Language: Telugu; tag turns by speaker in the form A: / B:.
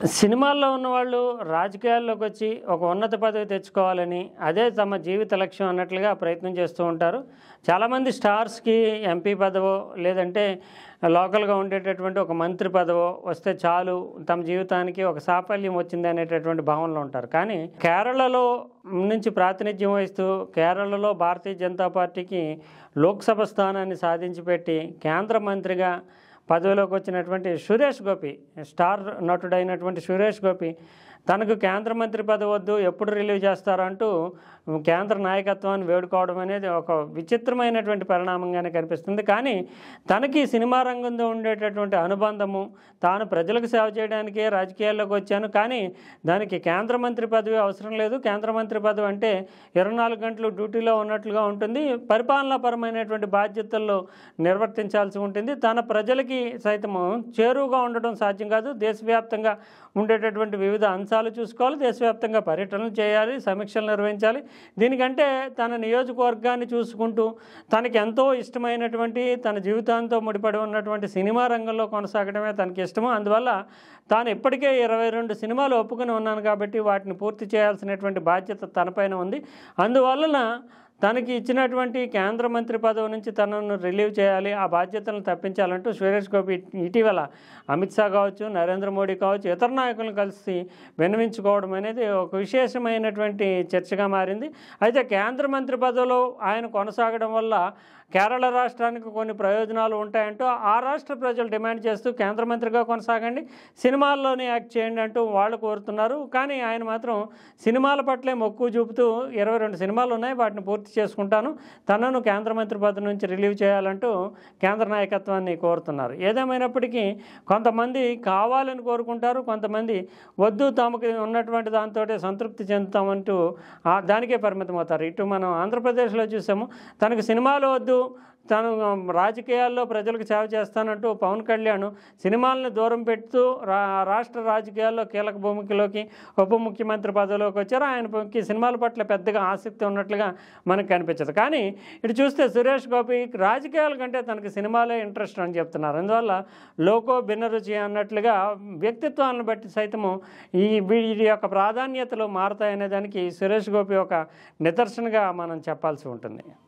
A: సినిమాల్లో ఉన్నవాళ్ళు రాజకీయాల్లోకి వచ్చి ఒక ఉన్నత పదవి తెచ్చుకోవాలని అదే తమ జీవిత లక్ష్యం అన్నట్లుగా ప్రయత్నం చేస్తూ ఉంటారు. చాలామంది స్టార్స్కి ఎంపీ పదవో లేదంటే లోకల్గా ఉండేటటువంటి ఒక మంత్రి పదవో వస్తే చాలు, తమ జీవితానికి ఒక సాఫల్యం వచ్చింది అనేటటువంటి భావనలో ఉంటారు. కానీ కేరళలో నుంచి ప్రాతినిధ్యం వహిస్తూ కేరళలో భారతీయ జనతా పార్టీకి లోక్సభ స్థానాన్ని సాధించి పెట్టి కేంద్ర మంత్రిగా పదవిలోకి వచ్చినటువంటి సురేష్ గోపి, స్టార్ నటుడైనటువంటి సురేష్ గోపి తనకు కేంద్ర మంత్రి పదవి వద్దు, ఎప్పుడు రిలీవ్ చేస్తారంటూ కేంద్ర నాయకత్వాన్ని వేడుకోవడం అనేది ఒక విచిత్రమైనటువంటి పరిణామంగానే కనిపిస్తుంది. కానీ తనకి సినిమా రంగంతో ఉండేటటువంటి అనుబంధము, తాను ప్రజలకు సేవ చేయడానికే రాజకీయాల్లోకి వచ్చాను, కానీ దానికి కేంద్ర మంత్రి పదవి అవసరం లేదు. కేంద్ర మంత్రి పదవి అంటే 24 గంటలు డ్యూటీలో ఉన్నట్లుగా ఉంటుంది, పరిపాలనాపరమైనటువంటి బాధ్యతల్లో నిర్వర్తించాల్సి ఉంటుంది, తన ప్రజలకి సైతము చేరువుగా ఉండడం సాధ్యం కాదు, దేశవ్యాప్తంగా ఉండేటటువంటి వివిధ అంశాలు చూసుకోవాలి, దేశవ్యాప్తంగా పర్యటనలు చేయాలి, సమీక్షలు నిర్వహించాలి. దీనికంటే తన నియోజకవర్గాన్ని చూసుకుంటూ తనకి ఎంతో ఇష్టమైనటువంటి తన జీవితాంతో ముడిపడి ఉన్నటువంటి సినిమా రంగంలో కొనసాగడమే తనకి ఇష్టము. అందువల్ల తాను ఇప్పటికే 22 సినిమాలు ఒప్పుకొని ఉన్నాను కాబట్టి వాటిని పూర్తి చేయాల్సినటువంటి బాధ్యత తనపైన ఉంది. అందువలన తనకి ఇచ్చినటువంటి కేంద్ర మంత్రి పదవి నుంచి తనను రిలీవ్ చేయాలి, ఆ బాధ్యతలను తప్పించాలంటూ సురేష్ గోపి ఇటీవల అమిత్ షా కావచ్చు, నరేంద్ర మోడీ కావచ్చు, ఇతర నాయకులను కలిసి విన్నవించుకోవడం అనేది ఒక విశేషమైనటువంటి చర్చగా మారింది. అయితే కేంద్ర మంత్రి పదవిలో ఆయన కొనసాగడం వల్ల కేరళ రాష్ట్రానికి కొన్ని ప్రయోజనాలు ఉంటాయంటూ ఆ రాష్ట్ర ప్రజలు డిమాండ్ చేస్తూ కేంద్ర మంత్రిగా కొనసాగండి, సినిమాల్లోనే యాక్ట్ చేయండి అంటూ వాళ్ళు కోరుతున్నారు. కానీ ఆయన మాత్రం సినిమాల పట్లే మక్కువ చూపుతూ 22 సినిమాలు ఉన్నాయి, వాటిని పూర్తి చేసుకుంటాను, తనను కేంద్ర మంత్రి పదవి నుంచి రిలీవ్ చేయాలంటూ కేంద్ర నాయకత్వాన్ని కోరుతున్నారు. ఏదేమైనప్పటికీ కొంతమంది కావాలని కోరుకుంటారు, కొంతమంది వద్దు తమకు ఉన్నటువంటి దాంతో సంతృప్తి చెందుతామంటూ దానికే పరిమితం అవుతారు. ఇటు మనం ఆంధ్రప్రదేశ్లో చూసాము, తనకు సినిమాలు వద్దు, తను రాజకీయాల్లో ప్రజలకు సేవ చేస్తానంటూ పవన్ కళ్యాణ్ సినిమాలను దూరం పెడుతూ రాష్ట్ర రాజకీయాల్లో కీలక భూమికలోకి ఉప ముఖ్యమంత్రి పదవిలోకి వచ్చారు. ఆయనకి సినిమాల పట్ల పెద్దగా ఆసక్తి ఉన్నట్లుగా మనకు కనిపించదు. కానీ ఇటు చూస్తే సురేష్ గోపి రాజకీయాల కంటే తనకి సినిమాలే ఇంట్రెస్ట్ అని చెప్తున్నారు. అందువల్ల లోకో భిన్నరుచి అన్నట్లుగా వ్యక్తిత్వాలను బట్టి సైతము వీరి యొక్క ప్రాధాన్యతలు మారతాయనే దానికి సురేష్ గోపి ఒక నిదర్శనగా మనం చెప్పాల్సి ఉంటుంది.